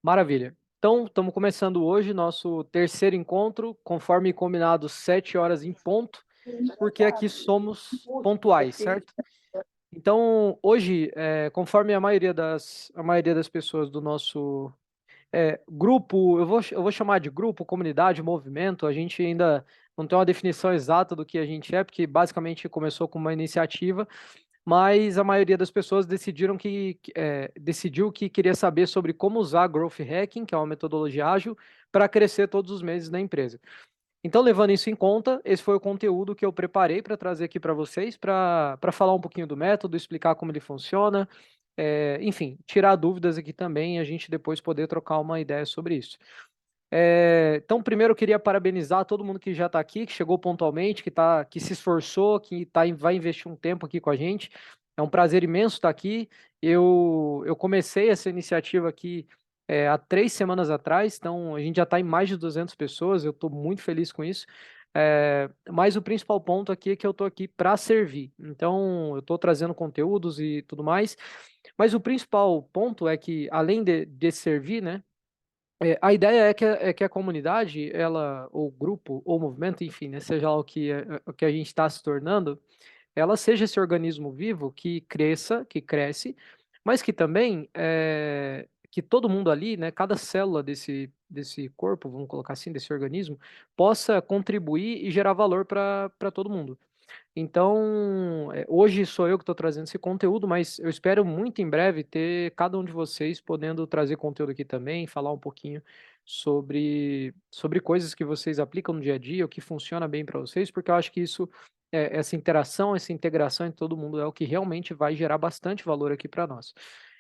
Maravilha. Então, estamos começando hoje nosso terceiro encontro, conforme combinado, 7 horas em ponto, porque aqui somos pontuais, certo? Então, hoje, conforme a maioria das pessoas do nosso grupo, eu vou chamar de grupo, comunidade, movimento, a gente ainda não tem uma definição exata do que a gente é, porque basicamente começou com uma iniciativa, mas a maioria das pessoas decidiu que queria saber sobre como usar Growth Hacking, que é uma metodologia ágil, para crescer todos os meses na empresa. Então, levando isso em conta, esse foi o conteúdo que eu preparei para trazer aqui para vocês, para falar um pouquinho do método, explicar como ele funciona, enfim, tirar dúvidas aqui também e a gente depois poder trocar uma ideia sobre isso. Então, primeiro eu queria parabenizar todo mundo que já está aqui, que chegou pontualmente, que se esforçou, vai investir um tempo aqui com a gente. É um prazer imenso estar aqui. Eu comecei essa iniciativa aqui há 3 semanas atrás, então a gente já está em mais de 200 pessoas, eu estou muito feliz com isso. Mas o principal ponto aqui é que eu estou aqui para servir. Então, eu estou trazendo conteúdos e tudo mais. Mas o principal ponto é que, além de servir, né? A ideia é que a comunidade, ela, ou grupo, ou movimento, enfim, né, seja lá o que a gente está se tornando, ela seja esse organismo vivo que cresça, que cresce, mas que também, que todo mundo ali, né, cada célula desse corpo, vamos colocar assim, desse organismo, possa contribuir e gerar valor para todo mundo. Então, hoje sou eu que estou trazendo esse conteúdo, mas eu espero muito em breve ter cada um de vocês podendo trazer conteúdo aqui também, falar um pouquinho sobre coisas que vocês aplicam no dia a dia, o que funciona bem para vocês, porque eu acho que essa interação, essa integração em todo mundo é o que realmente vai gerar bastante valor aqui para nós.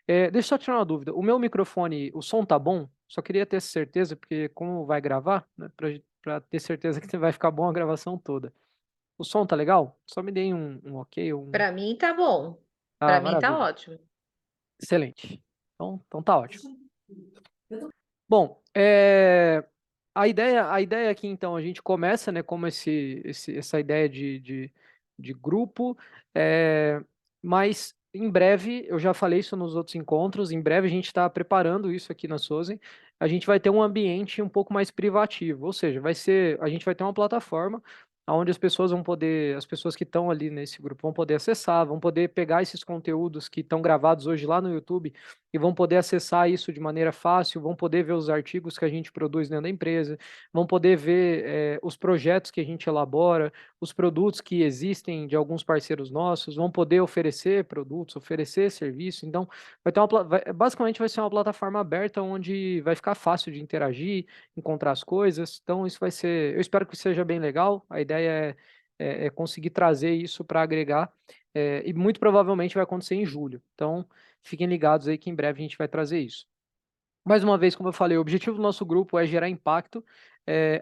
Deixa eu só tirar uma dúvida. O meu microfone, o som tá bom? Só queria ter certeza, porque como vai gravar, né, para ter certeza que vai ficar bom a gravação toda. O som tá legal? Só me deem um ok, Para mim tá bom, Ah, para mim tá maravilha. ótimo. Excelente. Então tá ótimo. Bom, a ideia aqui, então, a gente começa, né, como essa ideia de grupo, mas em breve, eu já falei isso nos outros encontros, em breve a gente está preparando isso aqui na Sozen, a gente vai ter um ambiente um pouco mais privativo, ou seja, a gente vai ter uma plataforma onde as pessoas que estão ali nesse grupo vão poder acessar, vão poder pegar esses conteúdos que estão gravados hoje lá no YouTube e vão poder acessar isso de maneira fácil, vão poder ver os artigos que a gente produz dentro da empresa, vão poder ver os projetos que a gente elabora, os produtos que existem de alguns parceiros nossos, vão poder oferecer produtos, oferecer serviço. Então, basicamente vai ser uma plataforma aberta onde vai ficar fácil de interagir, encontrar as coisas. Então, eu espero que seja bem legal. A ideia é conseguir trazer isso para agregar, e muito provavelmente vai acontecer em julho. Então, fiquem ligados aí que em breve a gente vai trazer isso. Mais uma vez, como eu falei, o objetivo do nosso grupo é gerar impacto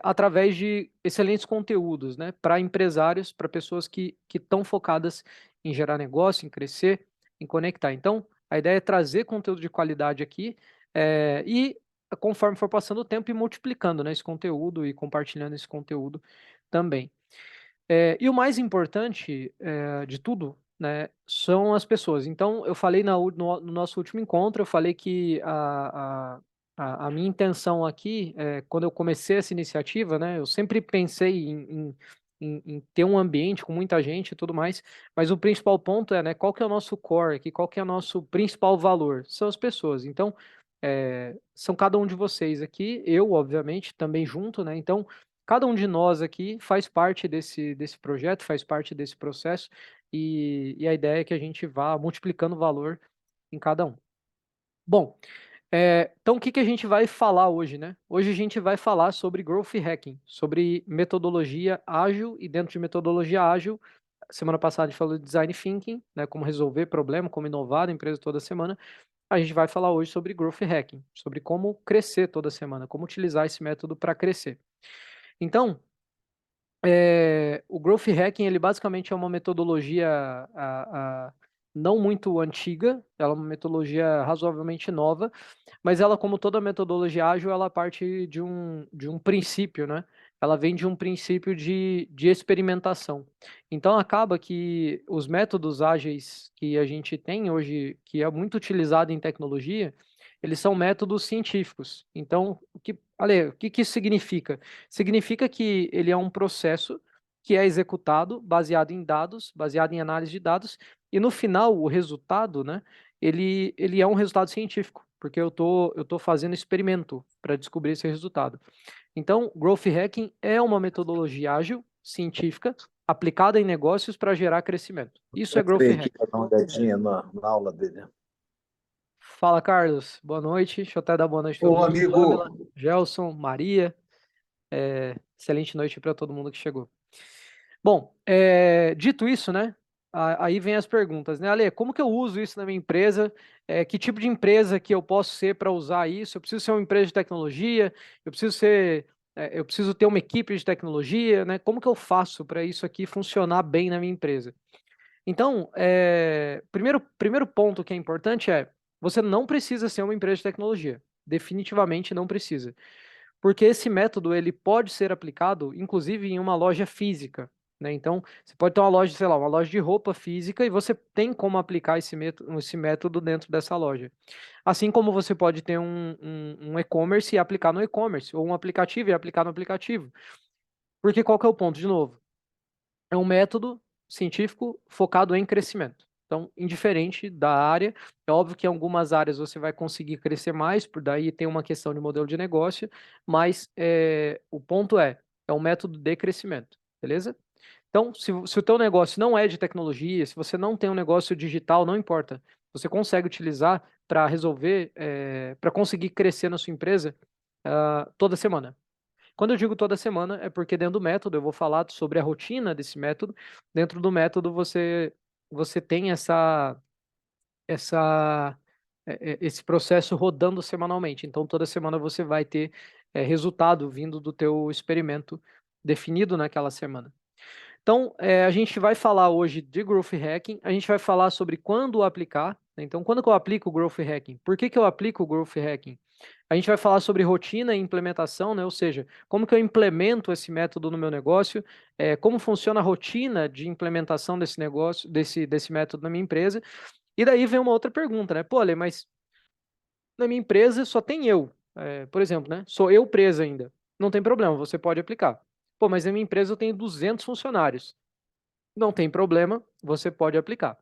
através de excelentes conteúdos, né, para empresários, para pessoas que estão focadas em gerar negócio, em crescer, em conectar. Então, a ideia é trazer conteúdo de qualidade aqui e, conforme for passando o tempo, ir multiplicando, né, esse conteúdo e compartilhando esse conteúdo também. E o mais importante de tudo, né, são as pessoas. Então, eu falei no nosso último encontro, eu falei que a minha intenção aqui, quando eu comecei essa iniciativa, né, eu sempre pensei em ter um ambiente com muita gente e tudo mais, mas o principal ponto né, qual que é o nosso core aqui, qual que é o nosso principal valor? São as pessoas. Então, são cada um de vocês aqui, eu, obviamente, também junto, né? Então, cada um de nós aqui faz parte desse projeto, faz parte desse processo, e a ideia é que a gente vá multiplicando o valor em cada um. Bom, então o que que a gente vai falar hoje, né? Hoje a gente vai falar sobre Growth Hacking, sobre metodologia ágil, e dentro de metodologia ágil, semana passada a gente falou de Design Thinking, né? Como resolver problema, como inovar na empresa toda semana. A gente vai falar hoje sobre Growth Hacking, sobre como crescer toda semana, como utilizar esse método para crescer. Então, o Growth Hacking, ele basicamente é uma metodologia não muito antiga, ela é uma metodologia razoavelmente nova, mas ela, como toda metodologia ágil, ela parte de um princípio, né? Ela vem de um princípio de experimentação. Então, acaba que os métodos ágeis que a gente tem hoje, que é muito utilizado em tecnologia, eles são métodos científicos. Então, Ale, o que que isso significa? Significa que ele é um processo que é executado baseado em dados, baseado em análise de dados, e no final, o resultado, né, ele é um resultado científico, porque eu tô fazendo experimento para descobrir esse resultado. Então, Growth Hacking é uma metodologia ágil, científica, aplicada em negócios para gerar crescimento. Isso é Growth Entrei aqui Hacking. para dar uma olhadinha na aula dele. Fala, Carlos. Boa noite. Deixa eu até dar boa noite a todo Ô, mundo. amigo, Pamela, Gelson, Maria. Excelente noite para todo mundo que chegou. Bom, dito isso, né? Aí vem as perguntas, né, Ale? Como que eu uso isso na minha empresa? Que tipo de empresa que eu posso ser para usar isso? Eu preciso ser uma empresa de tecnologia? Eu preciso ter uma equipe de tecnologia, né? Como que eu faço para isso aqui funcionar bem na minha empresa? Então, primeiro ponto que é importante é: você não precisa ser uma empresa de tecnologia. Definitivamente não precisa, porque esse método ele pode ser aplicado, inclusive, em uma loja física, né? Então, você pode ter uma loja, sei lá, uma loja de roupa física e você tem como aplicar esse método dentro dessa loja. Assim como você pode ter um e-commerce e aplicar no e-commerce, ou um aplicativo e aplicar no aplicativo. Porque qual que é o ponto, de novo? É um método científico focado em crescimento. Então, indiferente da área, é óbvio que em algumas áreas você vai conseguir crescer mais, por daí tem uma questão de modelo de negócio, mas o ponto é um método de crescimento, beleza? Então, se o teu negócio não é de tecnologia, se você não tem um negócio digital, não importa. Você consegue utilizar para resolver, para conseguir crescer na sua empresa toda semana. Quando eu digo toda semana, é porque dentro do método eu vou falar sobre a rotina desse método. Dentro do método você tem esse processo rodando semanalmente. Então toda semana você vai ter resultado vindo do teu experimento definido naquela semana. Então, a gente vai falar hoje de Growth Hacking, a gente vai falar sobre quando aplicar, né? Então, quando que eu aplico o Growth Hacking? Por que que eu aplico o Growth Hacking? A gente vai falar sobre rotina e implementação, né? Ou seja, como que eu implemento esse método no meu negócio, como funciona a rotina de implementação desse negócio, desse método na minha empresa. E daí vem uma outra pergunta, né? Pô, Ale, mas na minha empresa só tem eu. Por exemplo, né? Sou eu preso ainda. Não tem problema, você pode aplicar. Pô, mas na minha empresa eu tenho 200 funcionários. Não tem problema, você pode aplicar.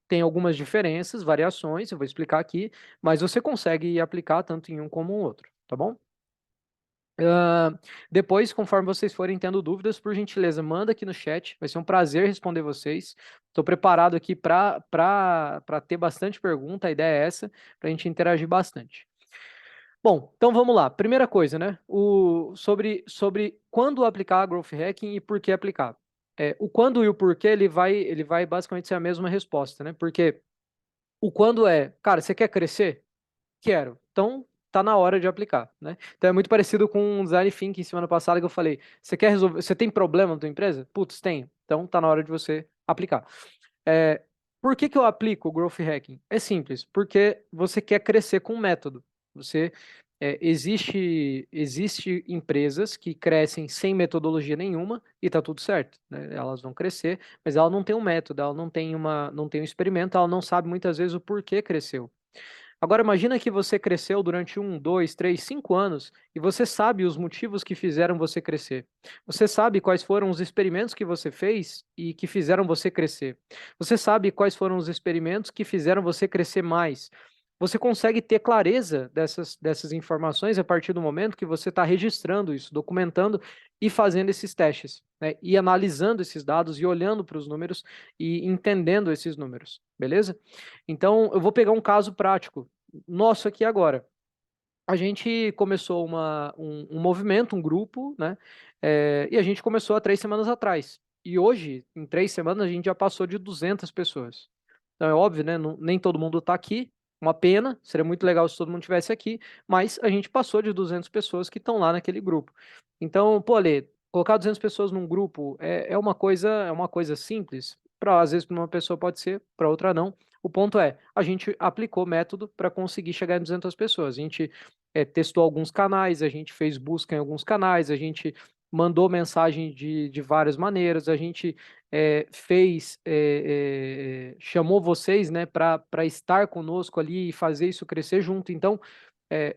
Tem algumas diferenças, variações, eu vou explicar aqui, mas você consegue aplicar tanto em um como em outro, tá bom? Depois, conforme vocês forem tendo dúvidas, por gentileza, manda aqui no chat, vai ser um prazer responder vocês. Estou preparado aqui para ter bastante pergunta, a ideia é essa, para a gente interagir bastante. Bom, então vamos lá. Primeira coisa, né? Sobre quando aplicar Growth Hacking e por que aplicar. O quando e o porquê, ele vai basicamente ser a mesma resposta, né? Porque o quando cara, você quer crescer? Quero. Então, tá na hora de aplicar, né? Então é muito parecido com o Design Thinking semana passada que eu falei. Você quer resolver, você tem problema na tua empresa? Putz, tenho. Então tá na hora de você aplicar. É, por que que eu aplico o Growth Hacking? É simples, porque você quer crescer com um método. Você existe empresas que crescem sem metodologia nenhuma e tá tudo certo, né? Elas vão crescer, mas ela não tem um método, ela não tem um experimento, ela não sabe muitas vezes o porquê cresceu. Agora imagina que você cresceu durante 1, 2, 3, 5 anos e você sabe os motivos que fizeram você crescer. Você sabe quais foram os experimentos que você fez e que fizeram você crescer. Você sabe quais foram os experimentos que fizeram você crescer mais. Você consegue ter clareza dessas informações a partir do momento que você está registrando isso, documentando e fazendo esses testes, né? E analisando esses dados e olhando para os números e entendendo esses números, beleza? Então, eu vou pegar um caso prático nosso aqui agora. A gente começou um movimento, um grupo, né? E a gente começou há 3 semanas atrás. E hoje, em 3 semanas, a gente já passou de 200 pessoas. Então, é óbvio, né? Nem todo mundo está aqui. Uma pena, seria muito legal se todo mundo estivesse aqui, mas a gente passou de 200 pessoas que estão lá naquele grupo. Então, pô, Ale, colocar 200 pessoas num grupo é uma coisa simples. Às vezes, para uma pessoa pode ser, para outra não. O ponto é, a gente aplicou método para conseguir chegar em 200 pessoas. A gente testou alguns canais, a gente fez busca em alguns canais, a gente mandou mensagem de várias maneiras, a gente chamou vocês, né, para estar conosco ali e fazer isso crescer junto. Então,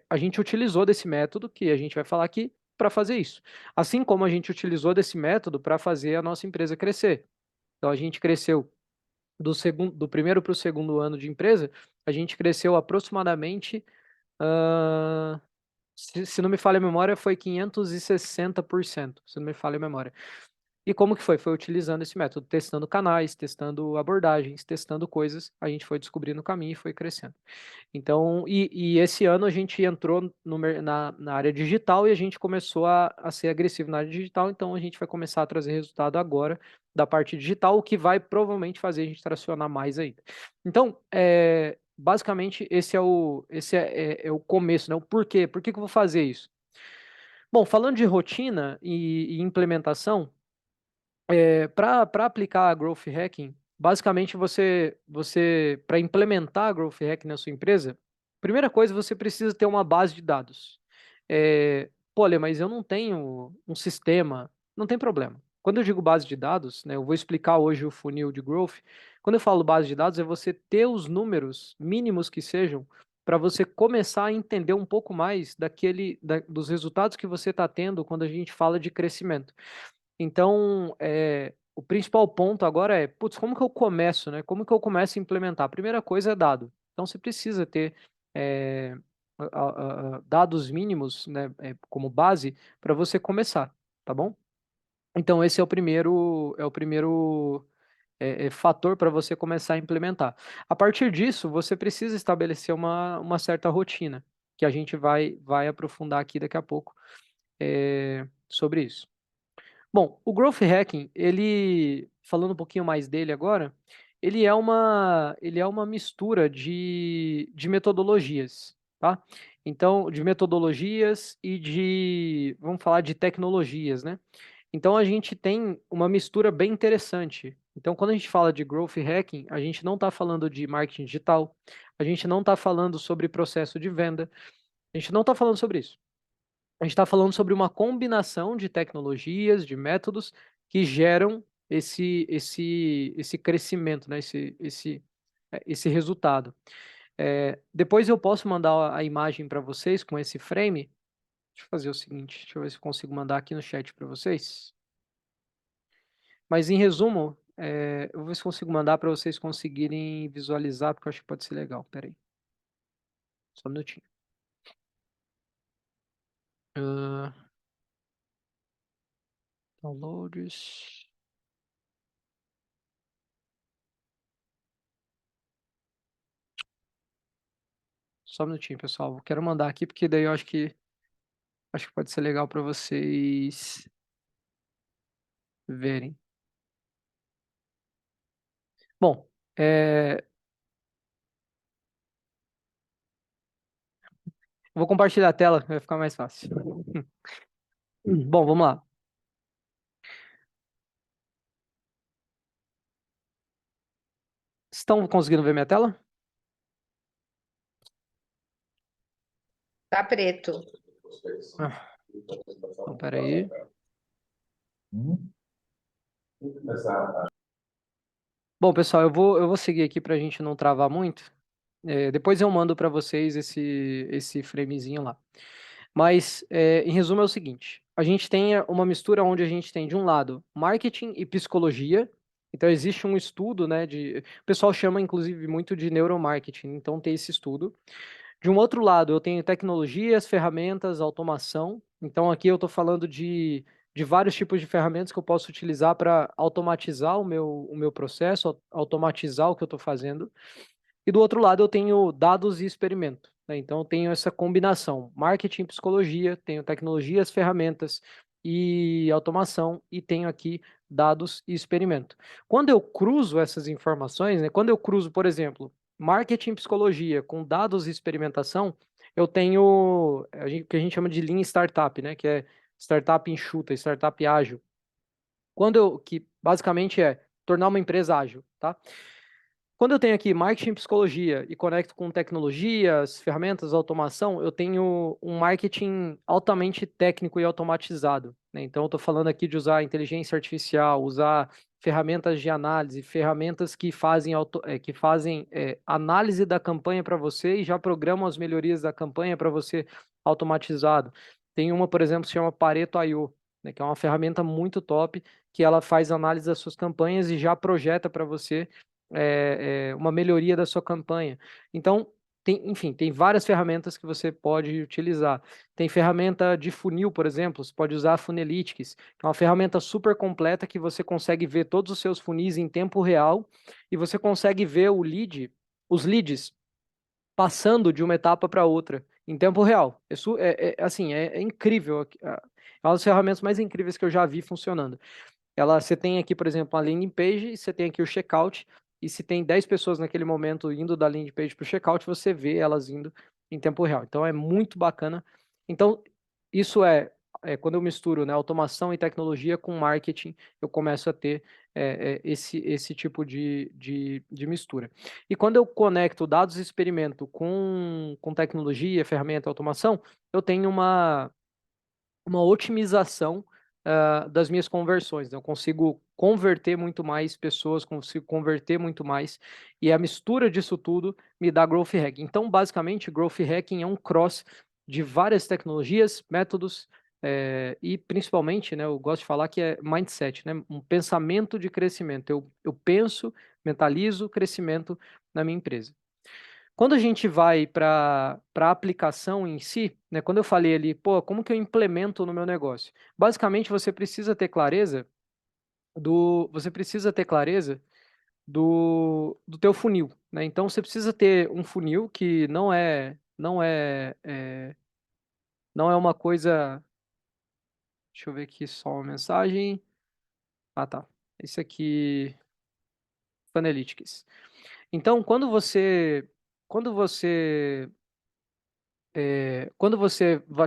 a gente utilizou desse método, que a gente vai falar aqui, para fazer isso. Assim como a gente utilizou desse método para fazer a nossa empresa crescer. Então, a gente cresceu do primeiro para o segundo ano de empresa, a gente cresceu aproximadamente, se não me falha a memória, foi 560%, se não me falha a memória. E como que foi? Foi utilizando esse método, testando canais, testando abordagens, testando coisas, a gente foi descobrindo o caminho e foi crescendo. Então, e esse ano a gente entrou na área digital e a gente começou a ser agressivo na área digital, então a gente vai começar a trazer resultado agora da parte digital, o que vai provavelmente fazer a gente tracionar mais ainda. Então, basicamente, esse é o começo, né? O porquê? Por que que eu vou fazer isso? Bom, falando de rotina e implementação, para aplicar a Growth Hacking, basicamente você para implementar a Growth Hacking na sua empresa, primeira coisa, você precisa ter uma base de dados. Pô, Lê, mas eu não tenho um sistema. Não tem problema. Quando eu digo base de dados, né, eu vou explicar hoje o funil de Growth. Quando eu falo base de dados, é você ter os números mínimos que sejam para você começar a entender um pouco mais dos resultados que você está tendo quando a gente fala de crescimento. Então, o principal ponto agora é, putz, como que eu começo, né? Como que eu começo a implementar? A primeira coisa é dado. Então, você precisa ter é, dados mínimos, né, como base para você começar, tá bom? Então, esse é o primeiro fator para você começar a implementar. A partir disso, você precisa estabelecer uma certa rotina, que a gente vai aprofundar aqui daqui a pouco sobre isso. Bom, o Growth Hacking, ele, falando um pouquinho mais dele agora, ele é uma mistura de metodologias, tá? Então, de metodologias e vamos falar de tecnologias, né? Então, a gente tem uma mistura bem interessante. Então, quando a gente fala de Growth Hacking, a gente não está falando de marketing digital, a gente não está falando sobre processo de venda, a gente não está falando sobre isso. A gente está falando sobre uma combinação de tecnologias, de métodos que geram esse crescimento, né? Esse resultado. Depois eu posso mandar a imagem para vocês com esse frame. Deixa eu fazer o seguinte, deixa eu ver se eu consigo mandar aqui no chat para vocês. Mas em resumo, eu vou ver se consigo mandar para vocês conseguirem visualizar, porque eu acho que pode ser legal. Pera aí. Só um minutinho. Ah, downloads. Só um minutinho, pessoal. Eu quero mandar aqui, porque daí eu acho que pode ser legal para vocês verem. Bom, vou compartilhar a tela, vai ficar mais fácil. Bom, vamos lá. Estão conseguindo ver minha tela? Tá preto. Então, peraí. Bom, pessoal, eu vou seguir aqui para a gente não travar muito. Depois eu mando para vocês esse framezinho lá. Mas, em resumo, é o seguinte: a gente tem uma mistura onde a gente tem, de um lado, marketing e psicologia. Então, existe um estudo, né? O pessoal chama, inclusive, muito de neuromarketing. Então, tem esse estudo. De um outro lado, eu tenho tecnologias, ferramentas, automação. Então, aqui eu estou falando de vários tipos de ferramentas que eu posso utilizar para automatizar o meu processo, automatizar o que eu estou fazendo. E do outro lado eu tenho dados e experimento, né? Então eu tenho essa combinação, marketing, psicologia, tenho tecnologias, ferramentas e automação e tenho aqui dados e experimento. Quando eu cruzo essas informações, né, quando eu cruzo, por exemplo, marketing, psicologia com dados e experimentação, eu tenho o que a gente chama de Lean Startup, né, que é startup enxuta, startup ágil. Que basicamente é tornar uma empresa ágil, tá? Quando eu tenho aqui marketing e psicologia e conecto com tecnologias, ferramentas, automação, eu tenho um marketing altamente técnico e automatizado. né? Então, eu estou falando aqui de usar inteligência artificial, usar ferramentas de análise, ferramentas que fazem, análise da campanha para você e já programam as melhorias da campanha para você automatizado. Tem uma, por exemplo, que se chama Pareto IO, né, que é uma ferramenta muito top, que ela faz análise das suas campanhas e já projeta para você uma melhoria da sua campanha. Então, enfim, tem várias ferramentas que você pode utilizar. Tem ferramenta de funil, por exemplo, você pode usar a Funnelytics, que é uma ferramenta super completa que você consegue ver todos os seus funis em tempo real e você consegue ver os leads passando de uma etapa para outra em tempo real. Assim, é incrível. É uma das ferramentas mais incríveis que eu já vi funcionando. Você tem aqui, por exemplo, a landing page, você tem aqui o checkout, e se tem 10 pessoas naquele momento indo da landing page para o checkout, você vê elas indo em tempo real. Então é muito bacana. Então, isso quando eu misturo, né, automação e tecnologia com marketing, eu começo a ter esse tipo de mistura. E quando eu conecto dados de experimento com tecnologia, ferramenta, automação, eu tenho uma otimização das minhas conversões, né? Eu consigo converter muito mais pessoas, consigo converter muito mais, e a mistura disso tudo me dá Growth Hacking. Então, basicamente, Growth Hacking é um cross de várias tecnologias, métodos, e principalmente, né, eu gosto de falar que é mindset, né, um pensamento de crescimento. Eu penso, mentalizo crescimento na minha empresa. Quando a gente vai para a aplicação em si, né, quando eu falei ali, pô, como que eu implemento no meu negócio? Basicamente, você precisa ter clareza do teu funil, né? Então, você precisa ter um funil que não é uma coisa. Deixa eu ver aqui só uma mensagem. Ah, tá. Esse aqui, Funnelytics. Então, quando você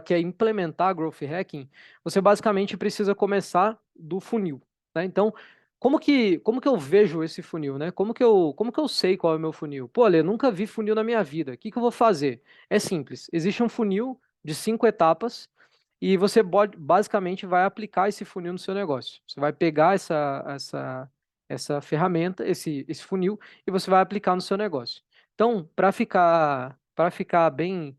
quer implementar Growth Hacking, você basicamente precisa começar do funil, né? Então, como que eu vejo esse funil, né? Como que eu sei qual é o meu funil? Pô, Ale, eu nunca vi funil na minha vida. O que que eu vou fazer? É simples. Existe um funil de 5 etapas e você basicamente vai aplicar esse funil no seu negócio. Você vai pegar essa ferramenta, esse funil, e você vai aplicar no seu negócio. Então, para ficar bem,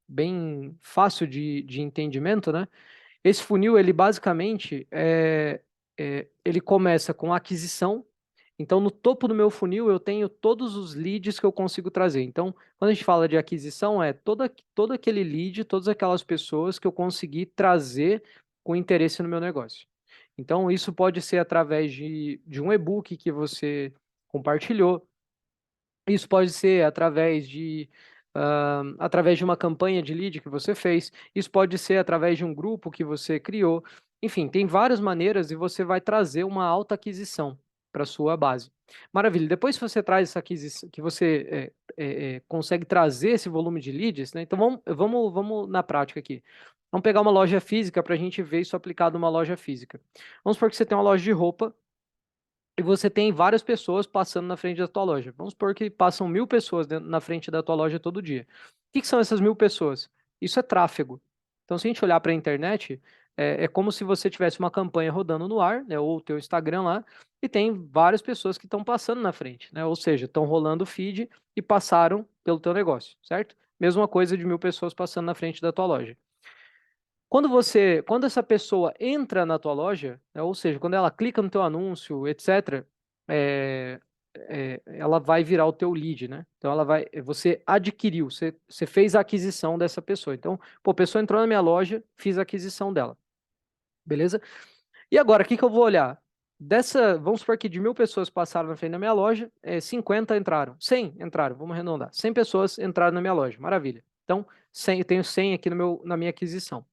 bem fácil de entendimento, né? Esse funil, ele basicamente ele começa com aquisição. Então, no topo do meu funil, eu tenho todos os leads que eu consigo trazer. Então, quando a gente fala de aquisição, é todo aquele lead, todas aquelas pessoas que eu consegui trazer com interesse no meu negócio. Então, isso pode ser através de um e-book que você compartilhou, isso pode ser através de uma campanha de lead que você fez, isso pode ser através de um grupo que você criou. Enfim, tem várias maneiras e você vai trazer uma alta aquisição para sua base. Maravilha. Depois que você traz essa aquisição, que você consegue trazer esse volume de leads, né? Então vamos na prática aqui. Vamos pegar uma loja física para a gente ver isso aplicado numa loja física. Vamos supor que você tem uma loja de roupa e você tem várias pessoas passando na frente da tua loja. Vamos supor que passam 1.000 pessoas na frente da tua loja todo dia. O que são essas 1.000 pessoas? Isso é tráfego. Então, se a gente olhar para a internet, é como se você tivesse uma campanha rodando no ar, né, ou o teu Instagram lá, e tem várias pessoas que estão passando na frente, né? Ou seja, estão rolando o feed e passaram pelo teu negócio, certo? Mesma coisa de 1.000 pessoas passando na frente da tua loja. Quando essa pessoa entra na tua loja, né, ou seja, quando ela clica no teu anúncio, etc., é, ela vai virar o teu lead, né? Então você adquiriu, você fez a aquisição dessa pessoa. Então, pô, a pessoa entrou na minha loja, fiz a aquisição dela, beleza? E agora, o que que eu vou olhar? Vamos supor que de 1.000 pessoas passaram na frente da minha loja, 50 entraram, 100 entraram, vamos arredondar. 100 pessoas entraram na minha loja, maravilha. Então, 100, eu tenho 100 aqui na minha aquisição.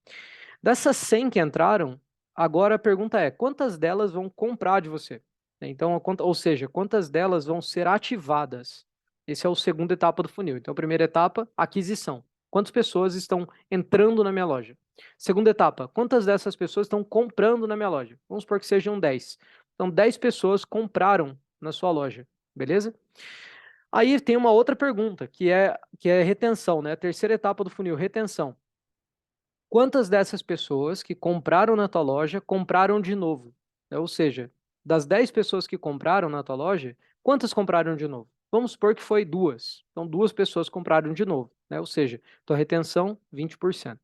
Dessas 100 que entraram, agora a pergunta é: quantas delas vão comprar de você? Então, ou seja, quantas delas vão ser ativadas? Esse é o segunda etapa do funil. Então, a primeira etapa, aquisição. Quantas pessoas estão entrando na minha loja? Segunda etapa, quantas dessas pessoas estão comprando na minha loja? Vamos supor que sejam 10. Então, 10 pessoas compraram na sua loja, beleza? Aí tem uma outra pergunta, que é retenção, né? A terceira etapa do funil, retenção. quantas dessas pessoas que compraram na tua loja compraram de novo? Ou seja, das 10 pessoas que compraram na tua loja, quantas compraram de novo? Vamos supor que foi duas. Então, duas pessoas compraram de novo, né? Ou seja, tua retenção, 20%.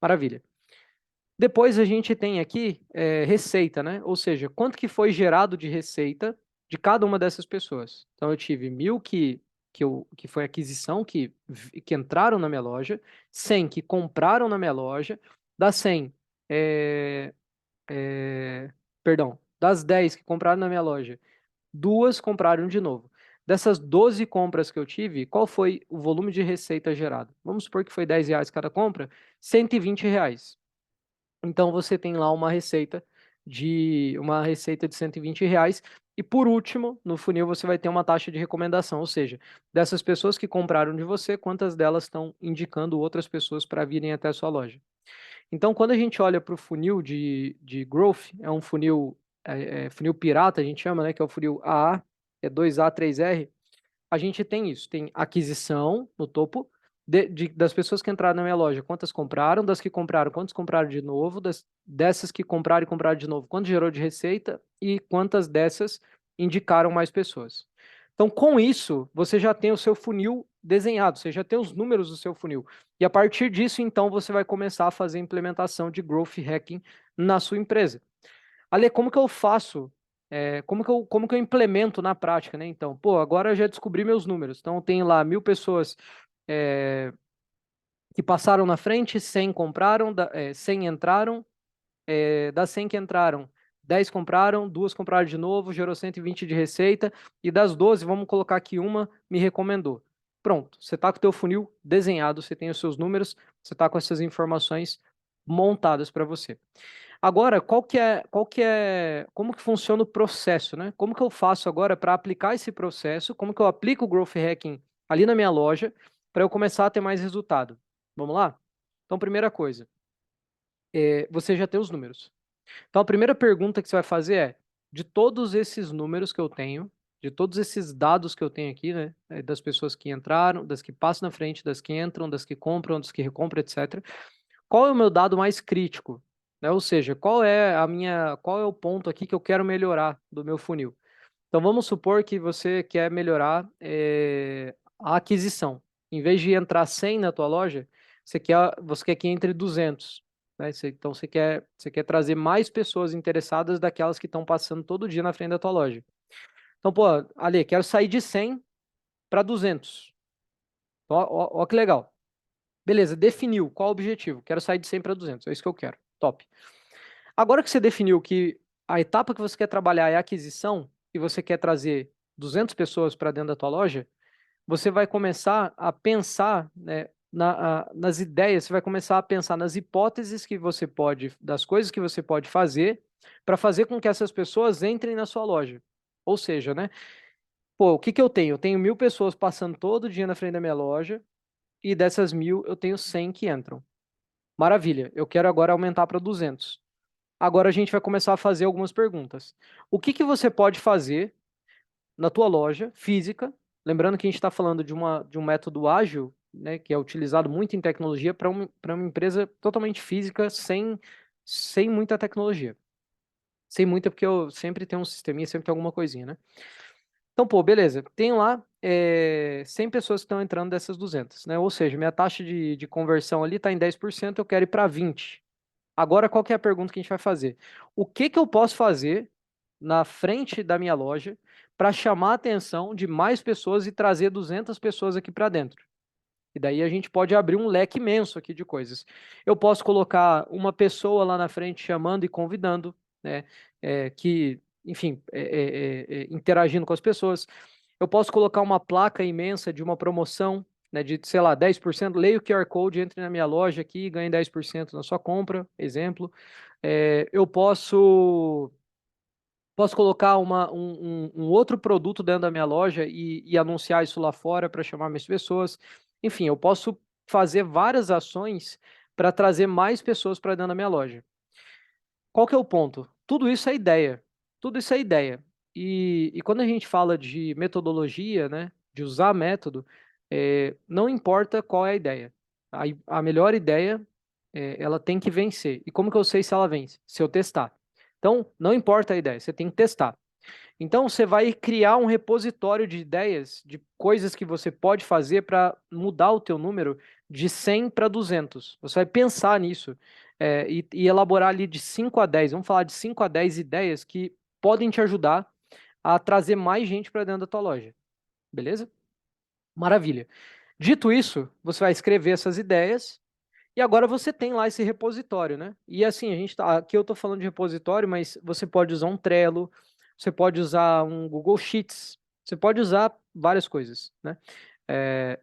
Maravilha. Depois a gente tem aqui receita, né? Ou seja, quanto que foi gerado de receita de cada uma dessas pessoas. Então eu tive 1.000 que foi aquisição, que entraram na minha loja, 100 que compraram na minha loja, das 100, é, perdão, das 10 que compraram na minha loja, duas compraram de novo. Dessas 12 compras que eu tive, qual foi o volume de receita gerado? Vamos supor que foi R$ 10 cada compra, R$ 120. Então você tem lá uma receita de R$ 120. E por último, no funil você vai ter uma taxa de recomendação, ou seja, dessas pessoas que compraram de você, quantas delas estão indicando outras pessoas para virem até a sua loja. Então, quando a gente olha para o funil de growth, é um funil, funil pirata, a gente chama, né, que é o funil AA, é 2A, 3R, a gente tem isso, tem aquisição no topo das pessoas que entraram na minha loja, quantas compraram, das que compraram, quantos compraram de novo, dessas que compraram e compraram de novo, quanto gerou de receita e quantas dessas indicaram mais pessoas. Então, com isso, você já tem o seu funil desenhado, você já tem os números do seu funil. E a partir disso, então, você vai começar a fazer a implementação de growth hacking na sua empresa. Ale, como que eu faço? Como que eu implemento na prática, né? Então, pô, agora eu já descobri meus números. Então, tem lá 1.000 pessoas é, que passaram na frente, 100 compraram, 100 entraram, das 100 que entraram, 10 compraram, duas compraram de novo, gerou 120 de receita, e das 12, vamos colocar que uma me recomendou. Pronto, você está com o teu funil desenhado, você tem os seus números, você está com essas informações montadas para você. Agora, como que funciona o processo, né? Como que eu faço agora para aplicar esse processo? Como que eu aplico o Growth Hacking ali na minha loja para eu começar a ter mais resultado? Vamos lá? Então, primeira coisa, você já tem os números. Então, a primeira pergunta que você vai fazer é, de todos esses números que eu tenho, de todos esses dados que eu tenho aqui, né, das pessoas que entraram, das que passam na frente, das que entram, das que compram, das que recompram, etc. Qual é o meu dado mais crítico? Né? Ou seja, qual é o ponto aqui que eu quero melhorar do meu funil? Então vamos supor que você quer melhorar a aquisição. Em vez de entrar 100 na tua loja, você quer que entre 200. Né? Então você quer trazer mais pessoas interessadas daquelas que estão passando todo dia na frente da tua loja. Então, pô, Ale, quero sair de 100 para 200. Ó, ó, ó que legal. Beleza, definiu qual o objetivo. Quero sair de 100 para 200. É isso que eu quero. Top. Agora que você definiu que a etapa que você quer trabalhar é a aquisição e você quer trazer 200 pessoas para dentro da tua loja, você vai começar a pensar, né, nas ideias, você vai começar a pensar nas hipóteses das coisas que você pode fazer para fazer com que essas pessoas entrem na sua loja. Ou seja, né? Pô, o que que eu tenho? Eu tenho 1.000 pessoas passando todo dia na frente da minha loja e dessas 1.000 eu tenho 100 que entram. Maravilha, eu quero agora aumentar para 200. Agora a gente vai começar a fazer algumas perguntas. O que que você pode fazer na tua loja física? Lembrando que a gente está falando de um método ágil, né, que é utilizado muito em tecnologia para uma empresa totalmente física, sem muita tecnologia. Sem muita, porque eu sempre tenho um sisteminha, sempre tem alguma coisinha, né? Então, pô, beleza. Tem lá 100 pessoas que estão entrando dessas 200, né? Ou seja, minha taxa de conversão ali está em 10%, eu quero ir para 20%. Agora, qual que é a pergunta que a gente vai fazer? O que que eu posso fazer na frente da minha loja para chamar a atenção de mais pessoas e trazer 200 pessoas aqui para dentro? E daí a gente pode abrir um leque imenso aqui de coisas. Eu posso colocar uma pessoa lá na frente chamando e convidando, né? Enfim, interagindo com as pessoas. Eu posso colocar uma placa imensa de uma promoção, né, de, sei lá, 10%. Leia o QR Code, entre na minha loja aqui e ganhe 10% na sua compra, exemplo. Eu posso colocar um outro produto dentro da minha loja e anunciar isso lá fora para chamar mais pessoas. Enfim, eu posso fazer várias ações para trazer mais pessoas para dentro da minha loja. Qual que é o ponto? Tudo isso é ideia. Tudo isso é ideia. E quando a gente fala de metodologia, né, de usar método, não importa qual é a ideia. A melhor ideia ela tem que vencer. E como que eu sei se ela vence? Se eu testar. Então, não importa a ideia, você tem que testar. Então, você vai criar um repositório de ideias, de coisas que você pode fazer para mudar o teu número de 100 para 200. Você vai pensar nisso e elaborar ali de 5 a 10. Vamos falar de 5 a 10 ideias que podem te ajudar a trazer mais gente para dentro da tua loja. Beleza? Maravilha. Dito isso, você vai escrever essas ideias e agora você tem lá esse repositório, né? E assim, aqui eu estou falando de repositório, mas você pode usar um Trello, você pode usar um Google Sheets, você pode usar várias coisas, né?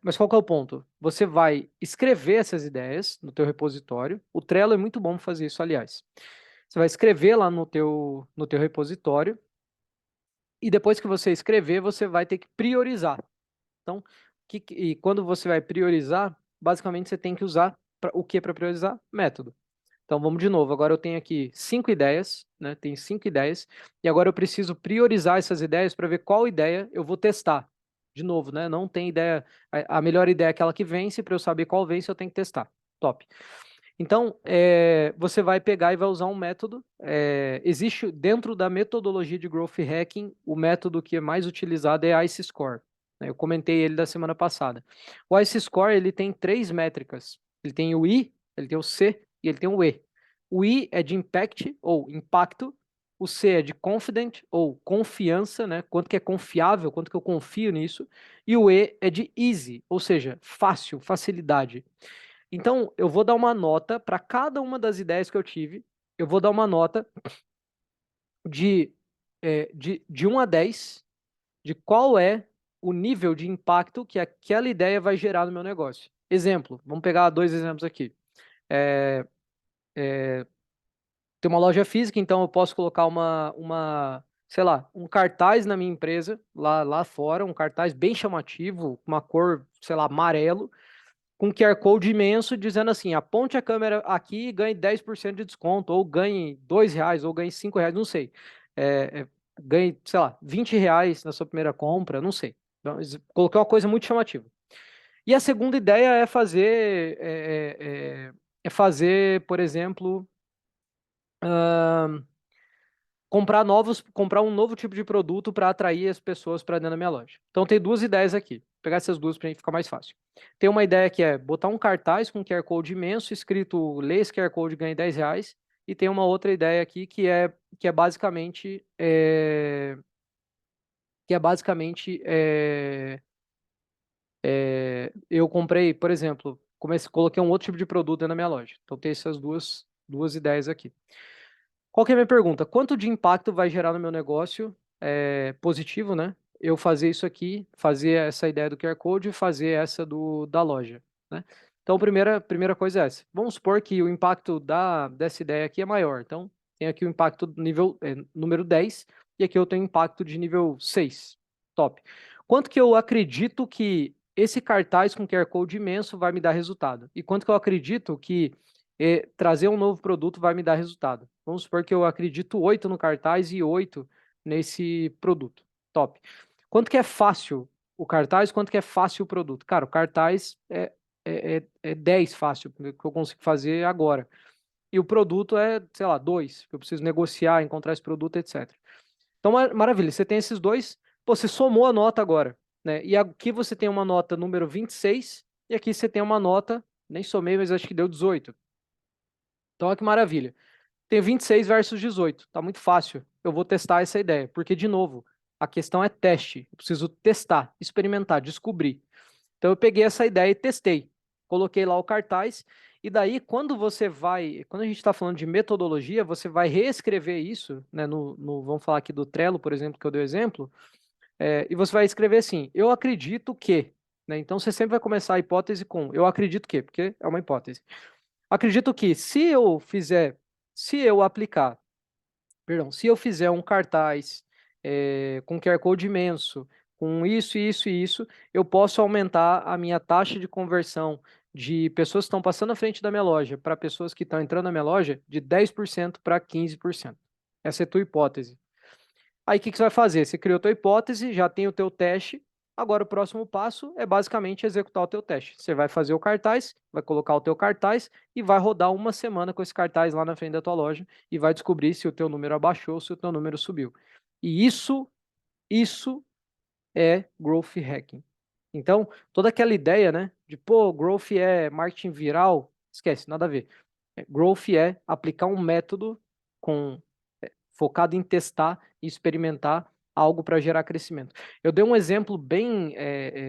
Mas qual que é o ponto? Você vai escrever essas ideias no teu repositório. O Trello é muito bom para fazer isso, aliás. Você vai escrever lá no teu repositório e depois que você escrever, você vai ter que priorizar. Então, e quando você vai priorizar, basicamente você tem que usar o que para priorizar? Método. Então vamos de novo. Agora eu tenho aqui 5 ideias, né? Tem 5 ideias, e agora eu preciso priorizar essas ideias para ver qual ideia eu vou testar. De novo, né? Não tem ideia. A melhor ideia é aquela que vence, para eu saber qual vence, eu tenho que testar. Top. Então, você vai pegar e vai usar um método. Existe dentro da metodologia de Growth Hacking, o método que é mais utilizado é ICE Score, né? Eu comentei ele da semana passada. O ICE Score ele tem 3 métricas. Ele tem o I, ele tem o C e ele tem o E. O I é de impact ou impacto. O C é de confident ou confiança, né? Quanto que é confiável, quanto que eu confio nisso. E o E é de easy, ou seja, fácil, facilidade. Então, eu vou dar uma nota para cada uma das ideias que eu tive. Eu vou dar uma nota de, de 1 a 10 de qual é o nível de impacto que aquela ideia vai gerar no meu negócio. Exemplo, vamos pegar 2 exemplos aqui. É, Tem uma loja física, então eu posso colocar sei lá, um cartaz na minha empresa, lá fora, um cartaz bem chamativo, uma cor, sei lá, amarelo, com QR Code imenso, dizendo assim: aponte a câmera aqui e ganhe 10% de desconto, ou ganhe R$ 2, ou ganhe R$ 5, não sei. Ganhe, sei lá, R$ 20 na sua primeira compra, não sei. Então, coloquei uma coisa muito chamativa. E a segunda ideia é fazer, por exemplo, comprar um novo tipo de produto para atrair as pessoas para dentro da minha loja. Então tem 2 ideias aqui. Vou pegar essas duas para ficar mais fácil. Tem uma ideia que é botar um cartaz com QR Code imenso, escrito lê esse QR Code e ganhe R$ 10. E tem uma outra ideia aqui que é basicamente eu comprei, por exemplo, coloquei um outro tipo de produto dentro da minha loja. Então tem essas duas ideias aqui. Qual que é a minha pergunta? Quanto de impacto vai gerar no meu negócio positivo, né? Eu fazer isso aqui, fazer essa ideia do QR Code e fazer essa da loja, né? Então, primeira coisa é essa. Vamos supor que o impacto dessa ideia aqui é maior. Então, tem aqui o impacto do nível número 10 e aqui eu tenho impacto de nível 6. Top. Quanto que eu acredito que esse cartaz com QR Code imenso vai me dar resultado? E quanto que eu acredito que trazer um novo produto vai me dar resultado? Vamos supor que eu acredito 8 no cartaz e 8 nesse produto. Top. Quanto que é fácil o cartaz, quanto que é fácil o produto? Cara, o cartaz é 10 fácil, que eu consigo fazer agora. E o produto é, sei lá, 2, que eu preciso negociar, encontrar esse produto, etc. Então, maravilha, você tem esses dois, pô, você somou a nota agora, né? E aqui você tem uma nota número 26, e aqui você tem uma nota, nem somei, mas acho que deu 18. Então, olha que maravilha. Tem 26 versus 18. Tá muito fácil. Eu vou testar essa ideia, porque, de novo, a questão é teste. Eu preciso testar, experimentar, descobrir. Então, eu peguei essa ideia e testei. Coloquei lá o cartaz. E daí, quando a gente está falando de metodologia, você vai reescrever isso, né? Vamos falar aqui do Trello, por exemplo, que eu dei o exemplo. E você vai escrever assim: eu acredito que. Né? Então, você sempre vai começar a hipótese com eu acredito que, porque é uma hipótese. Acredito que se eu aplicar, perdão, se eu fizer um cartaz com QR Code imenso, com isso, isso e isso, eu posso aumentar a minha taxa de conversão de pessoas que estão passando na frente da minha loja para pessoas que estão entrando na minha loja de 10% para 15%. Essa é a tua hipótese. Aí o que você vai fazer? Você criou a tua hipótese, já tem o teu teste, Agora, o próximo passo é basicamente executar o teu teste. Você vai fazer o cartaz, vai colocar o teu cartaz e vai rodar uma semana com esse cartaz lá na frente da tua loja e vai descobrir se o teu número abaixou ou se o teu número subiu. E isso é growth hacking. Então, toda aquela ideia, né, de pô, growth é marketing viral, esquece, nada a ver. Growth é aplicar um método com focado em testar e experimentar algo para gerar crescimento. Eu dei um exemplo bem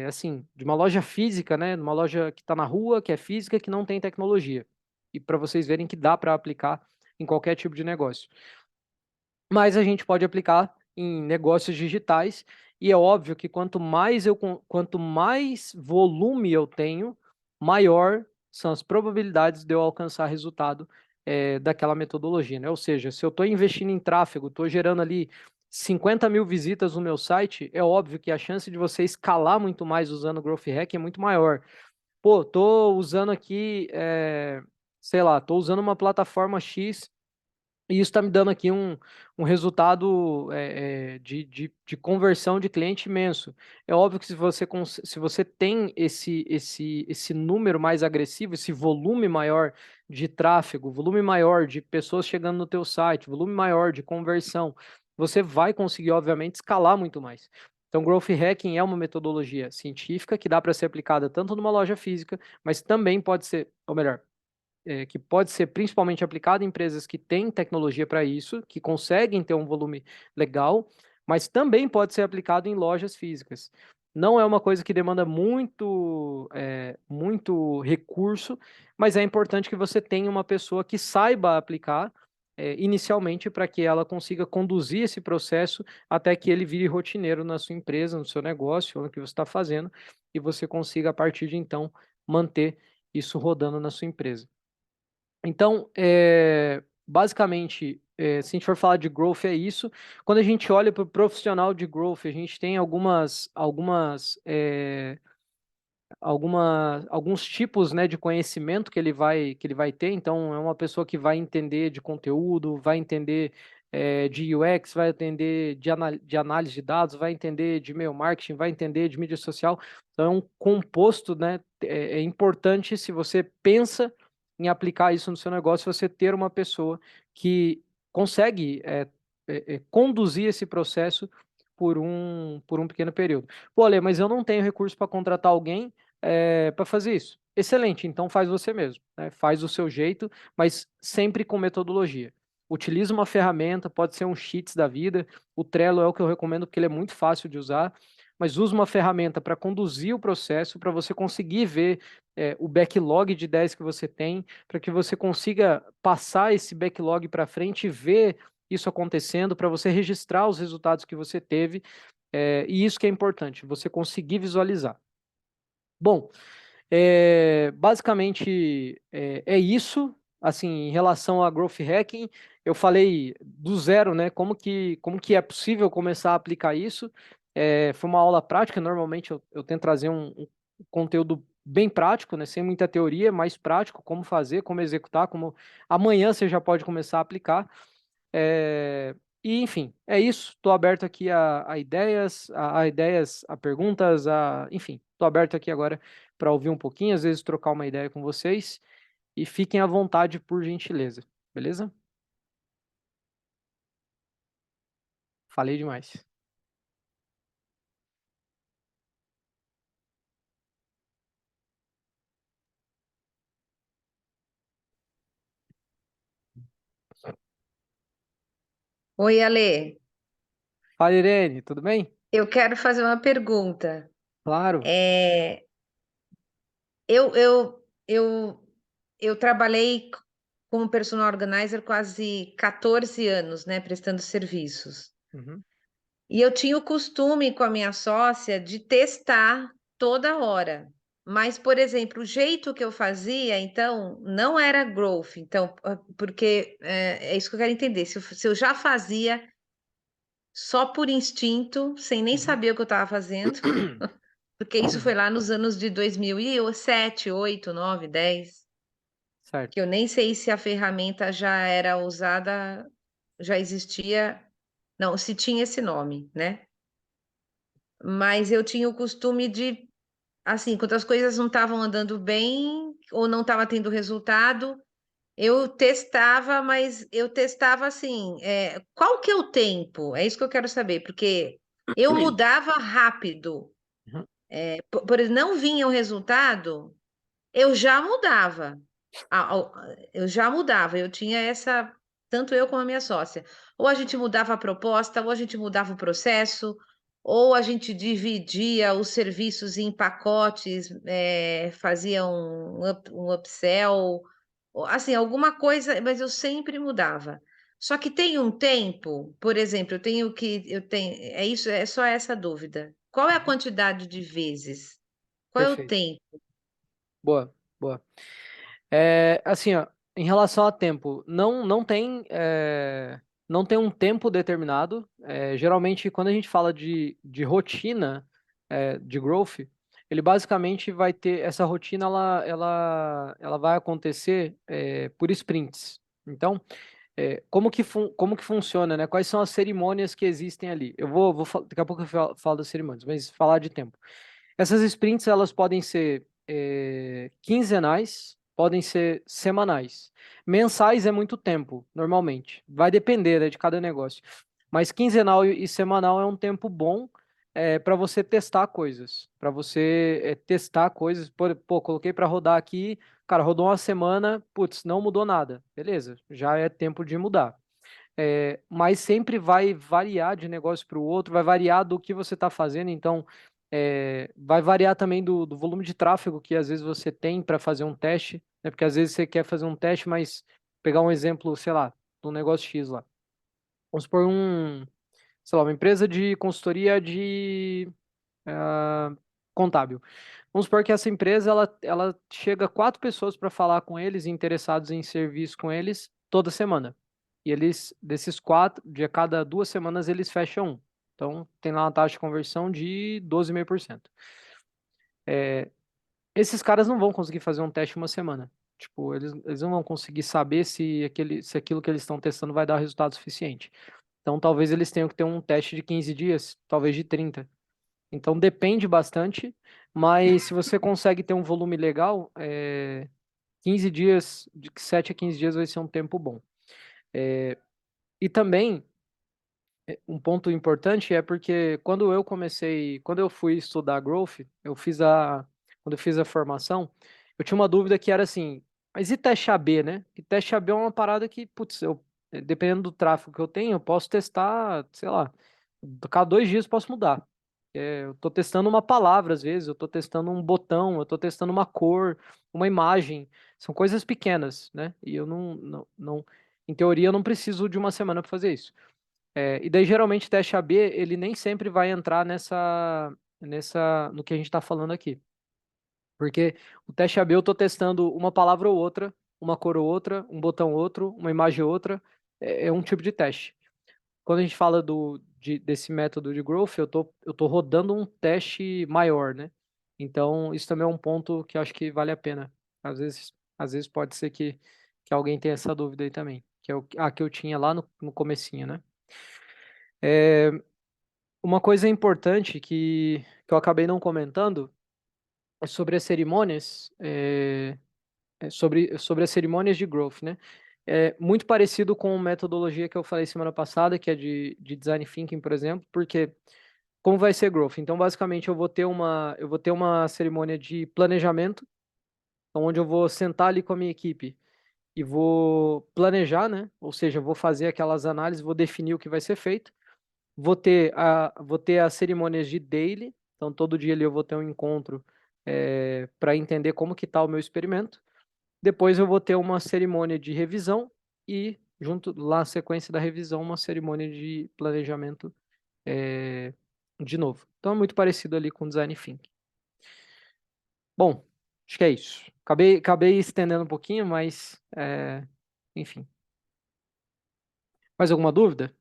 assim de uma loja física, né, uma loja que está na rua, que é física, que não tem tecnologia, e para vocês verem que dá para aplicar em qualquer tipo de negócio. Mas a gente pode aplicar em negócios digitais, e é óbvio que quanto mais volume eu tenho, maior são as probabilidades de eu alcançar resultado daquela metodologia, né? Ou seja, se eu estou investindo em tráfego, estou gerando ali 50 mil visitas no meu site, é óbvio que a chance de você escalar muito mais usando o Growth Hack é muito maior. Pô, tô usando aqui, sei lá, tô usando uma plataforma X e isso está me dando aqui um resultado de conversão de cliente imenso. É óbvio que se você tem esse número mais agressivo, esse volume maior de tráfego, volume maior de pessoas chegando no teu site, volume maior de conversão, você vai conseguir, obviamente, escalar muito mais. Então, Growth Hacking é uma metodologia científica que dá para ser aplicada tanto numa loja física, mas também pode ser, ou melhor, que pode ser principalmente aplicado em empresas que têm tecnologia para isso, que conseguem ter um volume legal, mas também pode ser aplicado em lojas físicas. Não é uma coisa que demanda muito recurso, mas é importante que você tenha uma pessoa que saiba aplicar inicialmente para que ela consiga conduzir esse processo até que ele vire rotineiro na sua empresa, no seu negócio, ou no que você está fazendo, e você consiga, a partir de então, manter isso rodando na sua empresa. Então, basicamente, se a gente for falar de growth, é isso. Quando a gente olha para o profissional de growth, a gente tem alguns tipos, né, de conhecimento que ele vai ter. Então, é uma pessoa que vai entender de conteúdo, vai entender de UX, vai entender de análise de dados, vai entender de e-mail marketing, vai entender de mídia social. Então, é um composto, né? É importante, se você pensa em aplicar isso no seu negócio, você ter uma pessoa que consegue conduzir esse processo por um pequeno período. Pô, Ale, mas eu não tenho recurso para contratar alguém para fazer isso. Excelente, então faz você mesmo, né? Faz do seu jeito, mas sempre com metodologia. Utiliza uma ferramenta, pode ser um Sheets da vida. O Trello é o que eu recomendo porque ele é muito fácil de usar, mas use uma ferramenta para conduzir o processo, para você conseguir ver o backlog de ideias que você tem, para que você consiga passar esse backlog para frente e ver isso acontecendo, para você registrar os resultados que você teve, e isso que é importante, você conseguir visualizar. Bom, basicamente é isso. Assim, em relação a growth hacking, eu falei do zero, né? Como que é possível começar a aplicar isso? Foi uma aula prática. Normalmente eu tento trazer um conteúdo bem prático, né? Sem muita teoria, mais prático, como fazer, como executar, como amanhã você já pode começar a aplicar. É, e, enfim, é isso. Estou aberto aqui a ideias, a perguntas, enfim, estou aberto aqui agora para ouvir um pouquinho, às vezes trocar uma ideia com vocês. E fiquem à vontade, por gentileza. Beleza? Falei demais. Oi, Ale. Fala, Irene, tudo bem? Eu quero fazer uma pergunta. Claro. É, eu, eu, eu, eu trabalhei como personal organizer quase 14 anos, né, prestando serviços. Uhum, E eu tinha o costume com a minha sócia de testar toda hora. Mas, por exemplo, o jeito que eu fazia, então, não era growth. Então, porque é isso que eu quero entender. Se eu já fazia só por instinto, sem nem uhum. saber o que eu estava fazendo, porque isso foi lá nos anos de 2007, 8, 9, 10, Certo. que eu nem sei se a ferramenta já era usada, já existia, não, se tinha esse nome, né? mas eu tinha o costume de, assim, quando as coisas não estavam andando bem ou não estava tendo resultado, eu testava, mas eu testava assim, qual que é o tempo? É isso que eu quero saber, porque eu mudava rápido. Uhum. Por exemplo, não vinha o resultado, eu já mudava. Eu já mudava, eu tinha essa, tanto eu como a minha sócia. Ou a gente mudava a proposta, ou a gente mudava o processo, ou a gente dividia os serviços em pacotes, fazia um upsell, assim, alguma coisa, mas eu sempre mudava. Só que tem um tempo, por exemplo, eu tenho, é isso, é só essa dúvida. Qual é a quantidade de vezes? Qual é o Perfeito. tempo? Boa, boa. Assim, ó, em relação a tempo, não tem um tempo determinado. Geralmente, quando a gente fala de rotina, de growth, ele basicamente vai ter essa rotina, ela vai acontecer por sprints. Então, como que funciona, né? Quais são as cerimônias que existem ali? Daqui a pouco eu falo das cerimônias, mas falar de tempo. Essas sprints, elas podem ser quinzenais, podem ser semanais. Mensais é muito tempo, normalmente. Vai depender, né, de cada negócio. Mas quinzenal e semanal é um tempo bom para você testar coisas. Para você testar coisas. Pô, coloquei para rodar aqui, cara, rodou uma semana, putz, não mudou nada. Beleza, já é tempo de mudar. Mas sempre vai variar de negócio para o outro, vai variar do que você está fazendo, então vai variar também do volume de tráfego que às vezes você tem para fazer um teste, né? Porque às vezes você quer fazer um teste, mas pegar um exemplo, sei lá, de um negócio X lá. Vamos supor sei lá, uma empresa de consultoria de contábil. Vamos supor que essa empresa ela chega 4 pessoas para falar com eles, interessados em serviço com eles, toda semana. E eles, desses 4, de a cada 2 semanas, eles fecham um. Então, tem lá uma taxa de conversão de 12,5%. Esses caras não vão conseguir fazer um teste uma semana. Tipo, eles não vão conseguir saber se aquilo que eles estão testando vai dar resultado suficiente. Então, talvez eles tenham que ter um teste de 15 dias, talvez de 30. Então depende bastante, mas se você consegue ter um volume legal, 15 dias, de 7 a 15 dias vai ser um tempo bom. E também, um ponto importante é porque quando eu fui estudar growth, quando eu fiz a formação, eu tinha uma dúvida que era assim, mas e teste AB, né? E teste AB é uma parada que, putz, dependendo do tráfego que eu tenho, eu posso testar, sei lá, a cada 2 dias eu posso mudar. Eu tô testando uma palavra às vezes, eu tô testando um botão, eu tô testando uma cor, uma imagem. São coisas pequenas, né? E eu em teoria, eu não preciso de uma semana para fazer isso. E daí, geralmente, teste AB, ele nem sempre vai entrar no que a gente está falando aqui. Porque o teste AB eu estou testando uma palavra ou outra, uma cor ou outra, um botão ou outro, uma imagem ou outra. É um tipo de teste. Quando a gente fala desse método de growth, eu tô rodando um teste maior, né? Então, isso também é um ponto que eu acho que vale a pena. Às vezes pode ser que alguém tenha essa dúvida aí também, que é a que eu tinha lá no comecinho, né? Uma coisa importante que eu acabei não comentando é sobre as cerimônias, sobre as cerimônias de growth, né? É muito parecido com a metodologia que eu falei semana passada, que é de design thinking, por exemplo, porque como vai ser growth? Então, basicamente, eu vou ter uma cerimônia de planejamento, onde eu vou sentar ali com a minha equipe e vou planejar, né? Ou seja, eu vou fazer aquelas análises, vou definir o que vai ser feito. Vou ter as cerimônias de daily, então todo dia ali eu vou ter um encontro para entender como que está o meu experimento. Depois eu vou ter uma cerimônia de revisão e, junto lá na sequência da revisão, uma cerimônia de planejamento é, de novo. Então é muito parecido ali com Design Thinking. Bom, acho que é isso. Acabei estendendo um pouquinho, mas enfim. Mais alguma dúvida?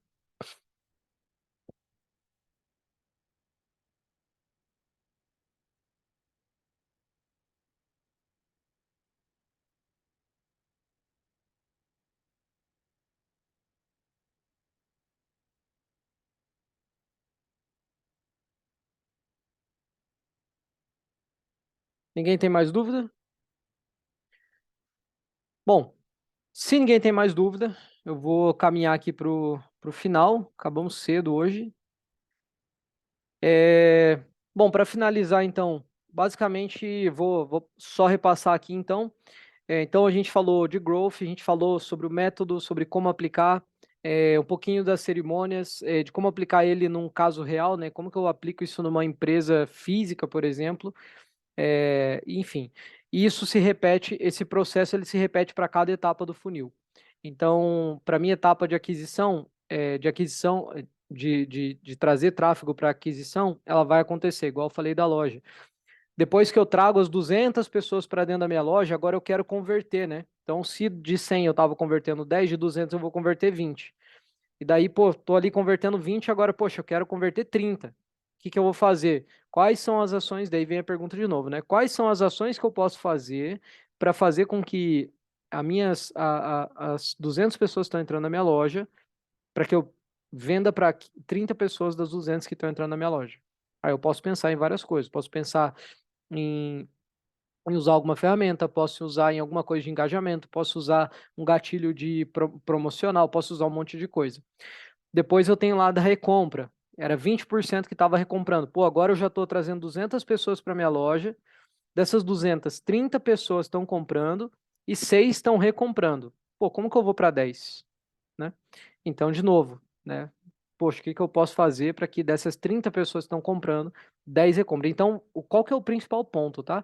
Ninguém tem mais dúvida? Bom, se ninguém tem mais dúvida, eu vou caminhar aqui para o final. Acabamos cedo hoje. Bom, para finalizar, então, basicamente, vou só repassar aqui, então. Então, a gente falou de growth, a gente falou sobre o método, sobre como aplicar, um pouquinho das cerimônias, de como aplicar ele num caso real, né? Como que eu aplico isso numa empresa física, por exemplo. Enfim, e isso se repete, esse processo ele se repete para cada etapa do funil. Então, para minha etapa de aquisição, de trazer tráfego para aquisição, ela vai acontecer, igual eu falei da loja. Depois que eu trago as 200 pessoas para dentro da minha loja, agora eu quero converter, né? Então, se de 100 eu estava convertendo 10, de 200 eu vou converter 20. E daí, pô, tô ali convertendo 20, agora, poxa, eu quero converter 30. O que que eu vou fazer? Quais são as ações? Daí vem a pergunta de novo, né? Quais são as ações que eu posso fazer para fazer com que as 200 pessoas que estão entrando na minha loja, para que eu venda para 30 pessoas das 200 que estão entrando na minha loja? Aí eu posso pensar em várias coisas. Posso pensar em usar alguma ferramenta, posso usar em alguma coisa de engajamento, posso usar um gatilho de promocional, posso usar um monte de coisa. Depois eu tenho lá da recompra. Era 20% que estava recomprando. Pô, agora eu já estou trazendo 200 pessoas para minha loja. Dessas 200, 30 pessoas estão comprando e 6 estão recomprando. Pô, como que eu vou para 10? Né? Então, de novo, né? Poxa, o que que eu posso fazer para que dessas 30 pessoas que estão comprando, 10 recomprem? Então, qual que é o principal ponto, tá?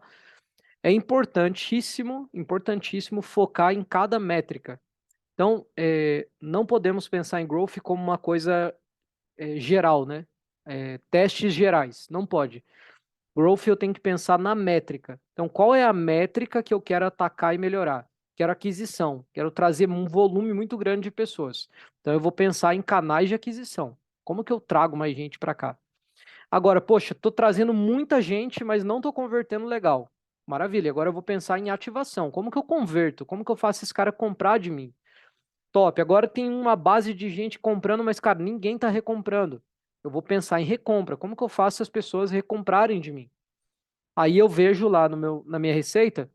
É importantíssimo, importantíssimo focar em cada métrica. Então, não podemos pensar em growth como uma coisa geral, né? Testes gerais, não pode. Growth eu tenho que pensar na métrica. Então, qual é a métrica que eu quero atacar e melhorar? Quero aquisição, quero trazer um volume muito grande de pessoas. Então, eu vou pensar em canais de aquisição. Como que eu trago mais gente para cá? Agora, poxa, estou trazendo muita gente, mas não estou convertendo legal. Maravilha, agora eu vou pensar em ativação. Como que eu converto? Como que eu faço esse cara comprar de mim? Top. Agora tem uma base de gente comprando, mas, cara, ninguém está recomprando. Eu vou pensar em recompra. Como que eu faço as pessoas recomprarem de mim? Aí eu vejo lá na minha receita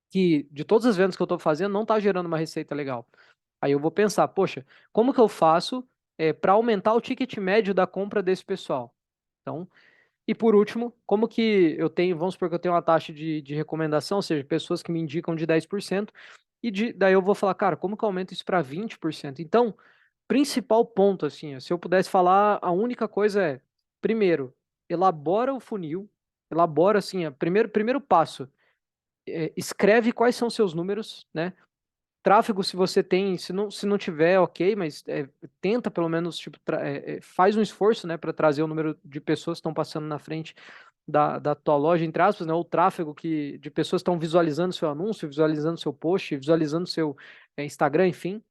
que de todas as vendas que eu estou fazendo não está gerando uma receita legal. Aí eu vou pensar, poxa, como que eu faço para aumentar o ticket médio da compra desse pessoal? Então, e por último, como que eu tenho, vamos supor que eu tenho uma taxa de recomendação, ou seja, pessoas que me indicam de 10%, daí eu vou falar, cara, como que eu aumento isso para 20%? Então, principal ponto, assim, ó, se eu pudesse falar, a única coisa é, primeiro, elabora o funil, elabora, assim, primeiro passo, escreve quais são seus números, né? Tráfego, se você tem, se não tiver, ok, mas tenta pelo menos, tipo, faz um esforço, né, para trazer o número de pessoas que estão passando na frente da tua loja, entre aspas, né, o tráfego de pessoas que estão visualizando seu anúncio, visualizando seu post, visualizando seu Instagram, enfim.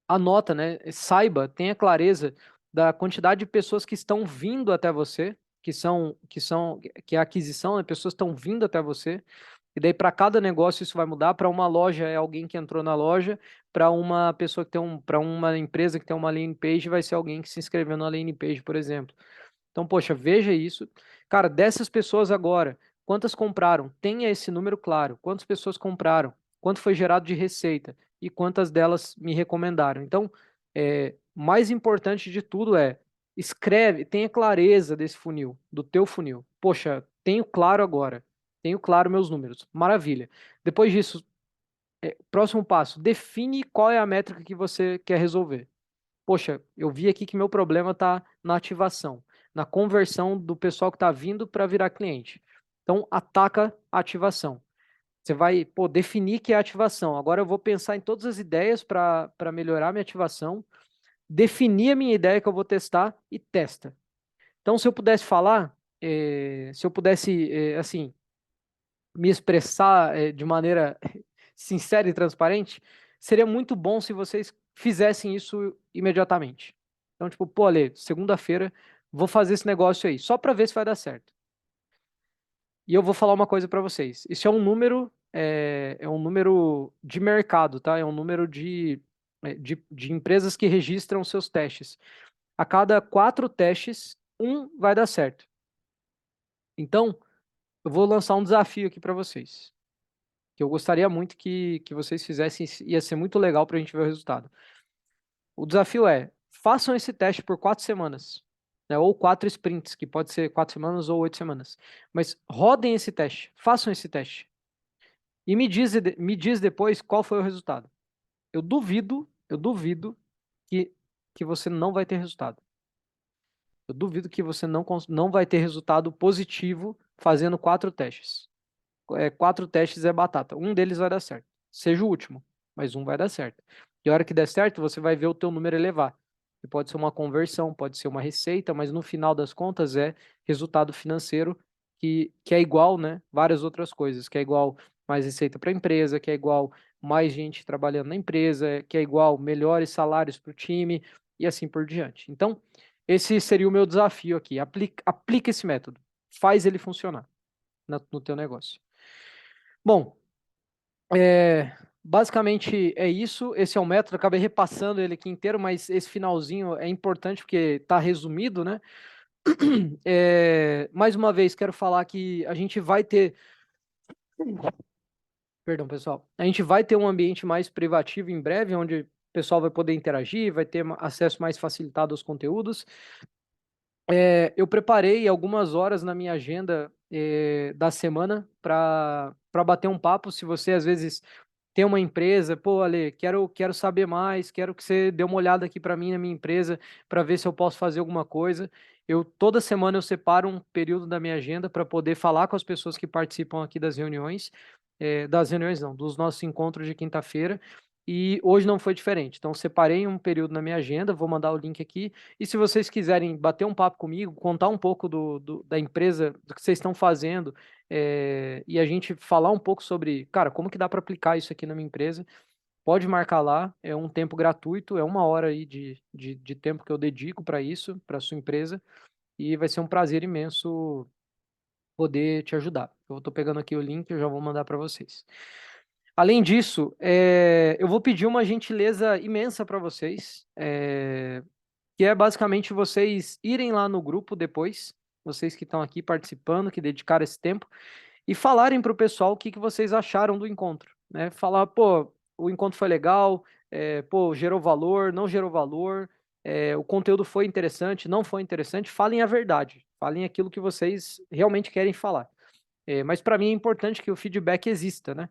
Anota, né, saiba, tenha clareza da quantidade de pessoas que estão vindo até você, que é a aquisição, né, pessoas estão vindo até você. E daí, para cada negócio, isso vai mudar. Para uma loja, é alguém que entrou na loja. Para uma pessoa que tem para uma empresa que tem uma landing page, vai ser alguém que se inscreveu na landing page, por exemplo. Então, poxa, veja isso. Cara, dessas pessoas agora, quantas compraram? Tenha esse número claro. Quantas pessoas compraram? Quanto foi gerado de receita? E quantas delas me recomendaram? Então, mais importante de tudo é escreve, tenha clareza desse funil, do teu funil. Poxa, tenho claro agora. Tenho claro meus números. Maravilha. Depois disso, próximo passo, define qual é a métrica que você quer resolver. Poxa, eu vi aqui que meu problema está na ativação, na conversão do pessoal que está vindo para virar cliente. Então, ataca a ativação. Você vai, pô, definir que é ativação. Agora eu vou pensar em todas as ideias para melhorar minha ativação, definir a minha ideia que eu vou testar e testa. Então, se eu pudesse falar, se eu pudesse, assim, me expressar de maneira sincera e transparente, seria muito bom se vocês fizessem isso imediatamente. Então, tipo, pô, Ale, segunda-feira vou fazer esse negócio aí, só para ver se vai dar certo. E eu vou falar uma coisa para vocês. Isso é um número de mercado, tá? É um número de empresas que registram seus testes. A cada 4 testes, um vai dar certo. Então, eu vou lançar um desafio aqui para vocês, que eu gostaria muito que vocês fizessem, ia ser muito legal para a gente ver o resultado. O desafio é, façam esse teste por 4 semanas, né, ou 4 sprints, que pode ser 4 semanas ou 8 semanas. Mas rodem esse teste, façam esse teste. E me diz depois qual foi o resultado. Eu duvido que você não vai ter resultado. Eu duvido que você não vai ter resultado positivo fazendo 4 testes. 4 testes é batata. Um deles vai dar certo. Seja o último, mas um vai dar certo. E a hora que der certo, você vai ver o teu número elevar. E pode ser uma conversão, pode ser uma receita, mas no final das contas é resultado financeiro que é igual, né? Várias outras coisas, que é igual mais receita para a empresa, que é igual mais gente trabalhando na empresa, que é igual melhores salários para o time e assim por diante. Então, esse seria o meu desafio aqui. Aplica esse método. Faz ele funcionar no teu negócio. Bom, basicamente é isso. Esse é o método. Acabei repassando ele aqui inteiro, mas esse finalzinho é importante porque está resumido, né? Mais uma vez, quero falar que a gente vai ter. Perdão, pessoal. A gente vai ter um ambiente mais privativo em breve, onde o pessoal vai poder interagir, vai ter acesso mais facilitado aos conteúdos. Eu preparei algumas horas na minha agenda da semana para bater um papo. Se você às vezes tem uma empresa, pô, Ale, quero saber mais, quero que você dê uma olhada aqui para mim na minha empresa para ver se eu posso fazer alguma coisa. Toda semana eu separo um período da minha agenda para poder falar com as pessoas que participam aqui das reuniões não, dos nossos encontros de quinta-feira. E hoje não foi diferente. Então, separei um período na minha agenda, vou mandar o link aqui. E se vocês quiserem bater um papo comigo, contar um pouco da empresa, do que vocês estão fazendo, e a gente falar um pouco sobre, cara, como que dá para aplicar isso aqui na minha empresa, pode marcar lá, é um tempo gratuito, é 1 hora aí de tempo que eu dedico para isso, para sua empresa, e vai ser um prazer imenso poder te ajudar. Eu estou pegando aqui o link, eu já vou mandar para vocês. Além disso, eu vou pedir uma gentileza imensa para vocês, que é basicamente vocês irem lá no grupo depois, vocês que estão aqui participando, que dedicaram esse tempo, e falarem para o pessoal o que vocês acharam do encontro, né? Falar, pô, o encontro foi legal, pô, gerou valor, não gerou valor, o conteúdo foi interessante, não foi interessante, falem a verdade, falem aquilo que vocês realmente querem falar. Mas para mim é importante que o feedback exista, né?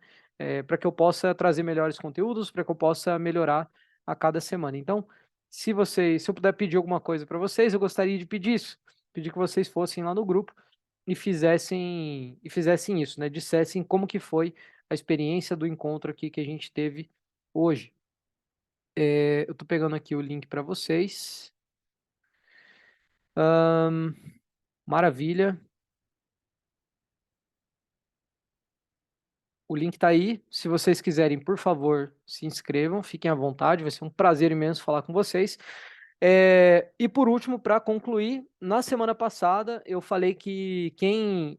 Para que eu possa trazer melhores conteúdos, para que eu possa melhorar a cada semana. Então, se eu puder pedir alguma coisa para vocês, eu gostaria de pedir isso, pedir que vocês fossem lá no grupo e fizessem isso, né? Dissessem como que foi a experiência do encontro aqui que a gente teve hoje. Eu estou pegando aqui o link para vocês. Maravilha. O link está aí. Se vocês quiserem, por favor, se inscrevam, fiquem à vontade. Vai ser um prazer imenso falar com vocês. E por último, para concluir, na semana passada eu falei que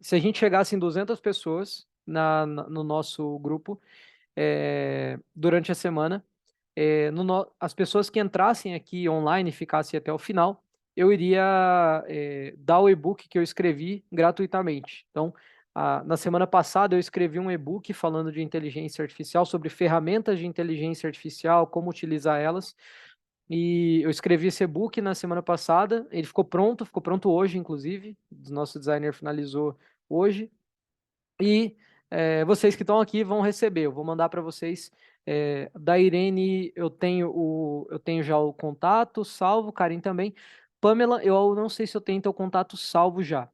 se a gente chegasse em 200 pessoas no nosso grupo durante a semana, as pessoas que entrassem aqui online e ficassem até o final, eu iria dar o e-book que eu escrevi gratuitamente. Então, na semana passada eu escrevi um e-book falando de inteligência artificial, sobre ferramentas de inteligência artificial, como utilizar elas. E eu escrevi esse e-book na semana passada, ele ficou pronto hoje, inclusive. O nosso designer finalizou hoje. E vocês que estão aqui vão receber. Eu vou mandar para vocês. Da Irene, eu tenho já o contato salvo, Karen também. Pamela, eu não sei se eu tenho teu contato salvo já.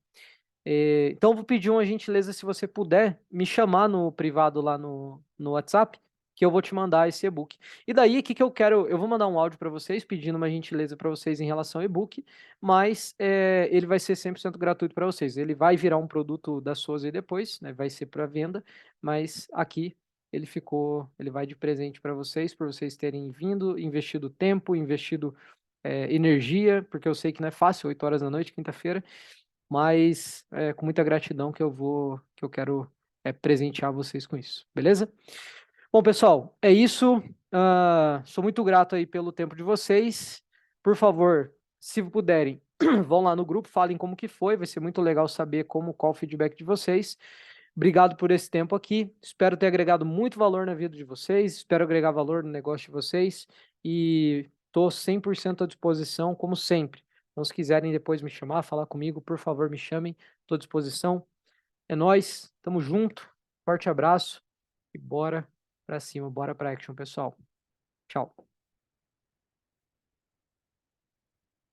Então, eu vou pedir uma gentileza, se você puder, me chamar no privado lá no WhatsApp, que eu vou te mandar esse e-book. E daí, o que eu quero? Eu vou mandar um áudio para vocês, pedindo uma gentileza para vocês em relação ao e-book, mas ele vai ser 100% gratuito para vocês. Ele vai virar um produto da Suzy depois, né? Vai ser para venda, mas aqui ele vai de presente para vocês, por vocês terem vindo, investido tempo, investido energia, porque eu sei que não é fácil, 8 horas da noite, quinta-feira, mas com muita gratidão que eu quero presentear vocês com isso, beleza? Bom, pessoal, é isso. Sou muito grato aí pelo tempo de vocês. Por favor, se puderem, vão lá no grupo, falem como que foi, vai ser muito legal saber qual o feedback de vocês. Obrigado por esse tempo aqui, espero ter agregado muito valor na vida de vocês, espero agregar valor no negócio de vocês e estou 100% à disposição, como sempre. Então, se quiserem depois me chamar, falar comigo, por favor, me chamem, estou à disposição. É nóis, tamo junto, forte abraço e bora pra cima, bora pra action, pessoal. Tchau.